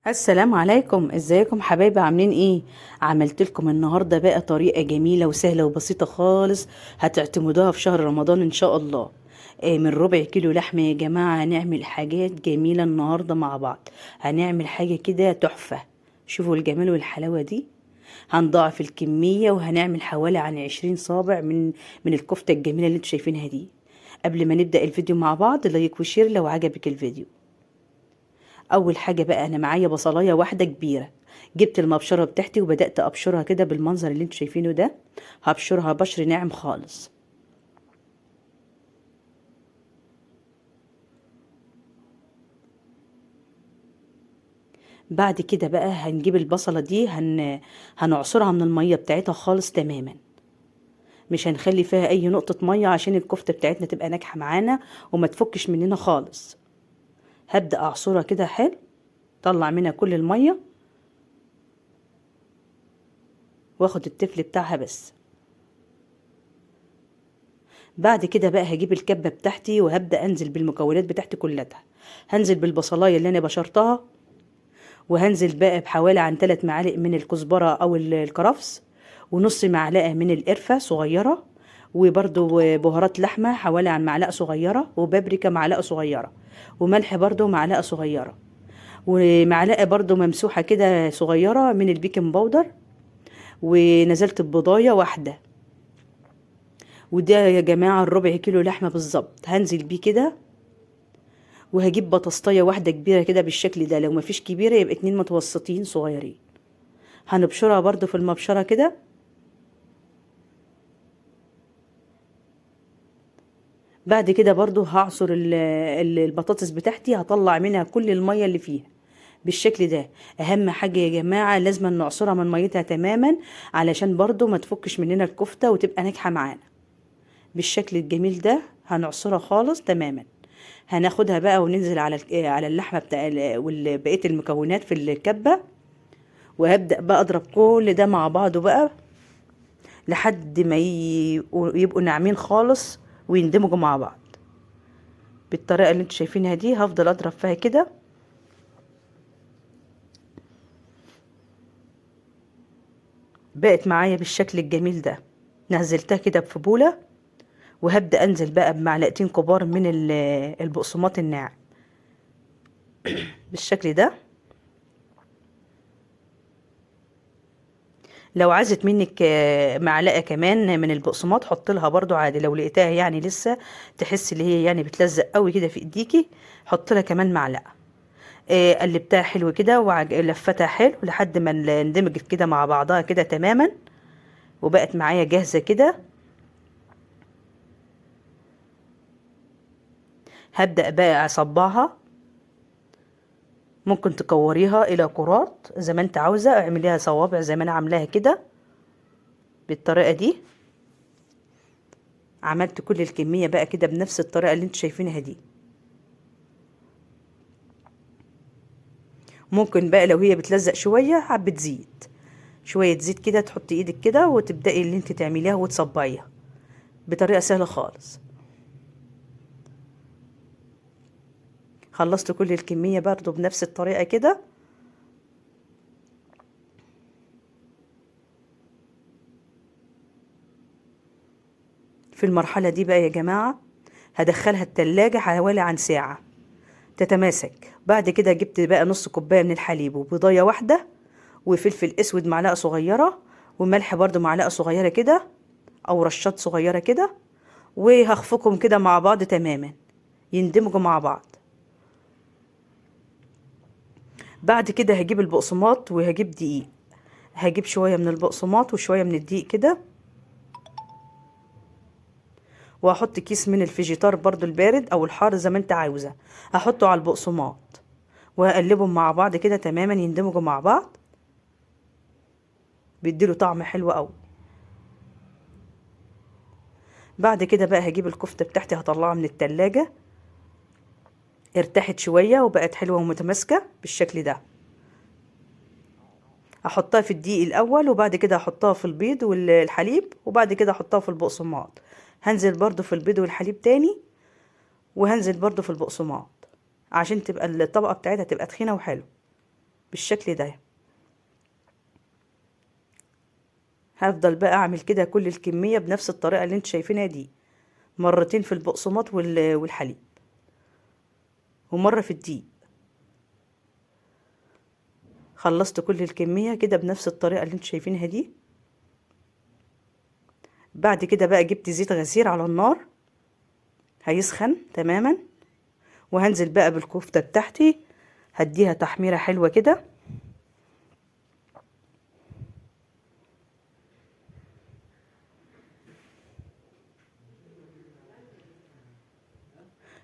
السلام عليكم، ازيكم حبايبي؟ عاملين ايه؟ عملت لكم النهارده بقى طريقه جميله وسهله وبسيطه خالص، هتعتمدوها في شهر رمضان ان شاء الله. من ربع كيلو لحمه يا جماعه هنعمل حاجات جميله النهارده مع بعض. هنعمل حاجه كده تحفه. شوفوا الجمال والحلاوه دي. هنضاعف الكميه وهنعمل حوالي عن 20 صابع من الكفته الجميله اللي انتوا شايفينها دي. قبل ما نبدا الفيديو مع بعض، لايك وشير لو عجبك الفيديو. اول حاجه بقى انا معايا بصلايه واحده كبيره. جبت المبشره بتاعتي وبدات ابشرها كده بالمنظر اللي انتوا شايفينه ده. هبشرها بشر ناعم خالص. بعد كده بقى هنجيب البصله دي هنعصرها من الميه بتاعتها خالص تماما. مش هنخلي فيها اي نقطه ميه عشان الكفته بتاعتنا تبقى ناجحه معانا وما تفكش مننا خالص. هبدا اعصرها كده حلو. طلع منها كل الميه واخد التفل بتاعها بس. بعد كده بقى هجيب الكبة بتاعتي وهبدأ انزل بالمكونات بتاعتي كلها. هنزل بالبصلاية اللي انا بشرتها، وهنزل بقى بحوالي عن 3 معالق من الكزبرة او الكرفس، ونص معلقة من القرفة صغيرة، وبرضو بهارات لحمة حوالي عن معلقة صغيرة، وبابريكا معلقة صغيرة، وملح برضو معلقة صغيرة، ومعلقة برضو ممسوحة كده صغيرة من البيكنج باودر. ونزلت ببضاية واحدة. وده يا جماعة الربع كيلو لحمة بالظبط هنزل بيه كده. وهجيب بطاطاية واحدة كبيرة كده بالشكل ده، لو مفيش كبيرة يبقى 2 متوسطين صغيرين. هنبشرها برضو في المبشرة كده. بعد كده برضو هعصر البطاطس بتاعتي، هطلع منها كل المية اللي فيها بالشكل ده. اهم حاجة يا جماعة لازم نعصرها من ميتها تماما، علشان برضو ما تفكش مننا الكفتة وتبقى ناجحة معانا بالشكل الجميل ده. هنعصرها خالص تماما. هناخدها بقى وننزل على اللحمة بتاع وبقية المكونات في الكبة. وهبدأ بقى اضرب كل ده مع بعضه بقى لحد ما يبقوا ناعمين خالص ويندمجوا مع بعض بالطريقة اللي انتوا شايفينها دي. هفضل اضرب فيها كده. بقت معايا بالشكل الجميل ده. نزلتها كده في بولة. وهبدأ انزل بقى بمعلقتين كبار من البقسماط الناعم بالشكل ده. لو عايزت منك معلقه كمان من البقسماط حط لها برضو عادي، لو لقيتها يعني لسه تحس اللي هي يعني بتلزق قوي كده في ايديكي حط لها كمان معلقه. قلبتها حلو كده ولفتها حلو لحد ما اندمجت كده مع بعضها كده تماما. وبقت معايا جاهزه كده. هبدأ بقى اصبعها. ممكن تكوريها الى كرات زي ما انت عاوزه، اعمليها صوابع زي ما انا عاملاها كده بالطريقه دي. عملت كل الكميه بقى كده بنفس الطريقه اللي انتوا شايفينها دي. ممكن بقى لو هي بتلزق شويه حبه زيت، شويه زيت كده تحطي ايدك كده وتبداي اللي انت تعمليها وتصبعيها بطريقه سهله خالص. خلصت كل الكميه برضو بنفس الطريقه كده. في المرحله دي بقى يا جماعه هدخلها التلاجة حوالي عن ساعه تتماسك. بعد كده جبت بقى نص كوبايه من الحليب وبيضايه واحده، وفلفل اسود معلقه صغيره، وملح برضو معلقه صغيره كده او رشات صغيره كده. وهخفقهم كده مع بعض تماما يندمجوا مع بعض. بعد كده هجيب البقسماط وهجيب دقيق. هجيب شوية من البقسماط وشوية من الدقيق كده. وهحط كيس من الفيجيتار برضو البارد او الحار زي ما انت عاوزة. هحطه على البقسماط وهقلبهم مع بعض كده تماما يندمجوا مع بعض. بيديله طعم حلو قوي. بعد كده بقى هجيب الكفتة بتاعتي هطلعها من التلاجة. ارتاحت شوية وبقت حلوة ومتماسكة بالشكل ده. احطها في الدقيق الاول وبعد كده احطها في البيض والحليب وبعد كده احطها في البقسماط. هنزل برضو في البيض والحليب تاني. وهنزل برضو في البقسماط عشان تبقى الطبقة بتاعتها تبقى تخينة وحلو. بالشكل ده. هفضل بقى اعمل كده كل الكمية بنفس الطريقة اللي انتوا شايفينها دي، مرتين في البقسماط والحليب، ومرة في الدقيق. خلصت كل الكمية كده بنفس الطريقة اللي انتوا شايفينها دي. بعد كده بقى جبت زيت غزير على النار هيسخن تماما، وهنزل بقى بالكفتة بتاعتي، هديها تحميرة حلوة كده.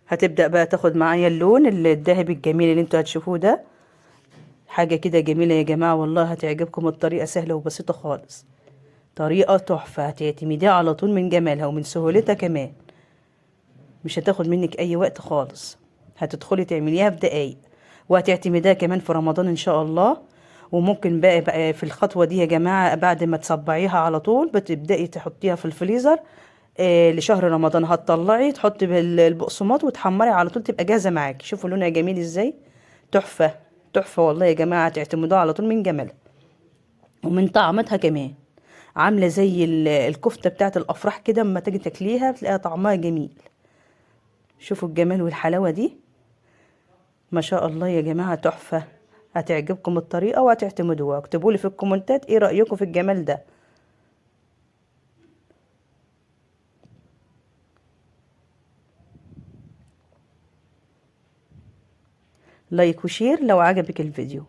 هتبدأ بقى تاخد معايا اللون الذهبي الجميل اللي انتوا هتشوفوه ده. حاجة كده جميلة يا جماعة، والله هتعجبكم. الطريقة سهلة وبسيطة خالص، طريقة تحفة، هتعتمديها على طول من جمالها ومن سهولتها كمان. مش هتاخد منك اي وقت خالص، هتدخلي تعمليها في دقايق، وهتعتمديها كمان في رمضان ان شاء الله. وممكن بقى في الخطوة دي يا جماعة، بعد ما تصبعيها على طول بتبدأي تحطيها في الفريزر لشهر رمضان. هتطلعي تحطي بالبقسماط وتحمري على طول، تبقى جاهزة معاكي. شوفوا لونها جميل ازاي، تحفة تحفة والله يا جماعة، هتعتمدوها على طول من جمالها ومن طعمتها كمان. عاملة زي الكفتة بتاعت الأفراح كده، اما تيجي تاكليها بتلاقيها طعمها جميل. شوفوا الجمال والحلاوة دي، ما شاء الله يا جماعة، تحفة. هتعجبكم الطريقة وهتعتمدوها. اكتبوا لي في الكومنتات ايه رأيكم في الجمال ده. لايك وشير لو عجبك الفيديو.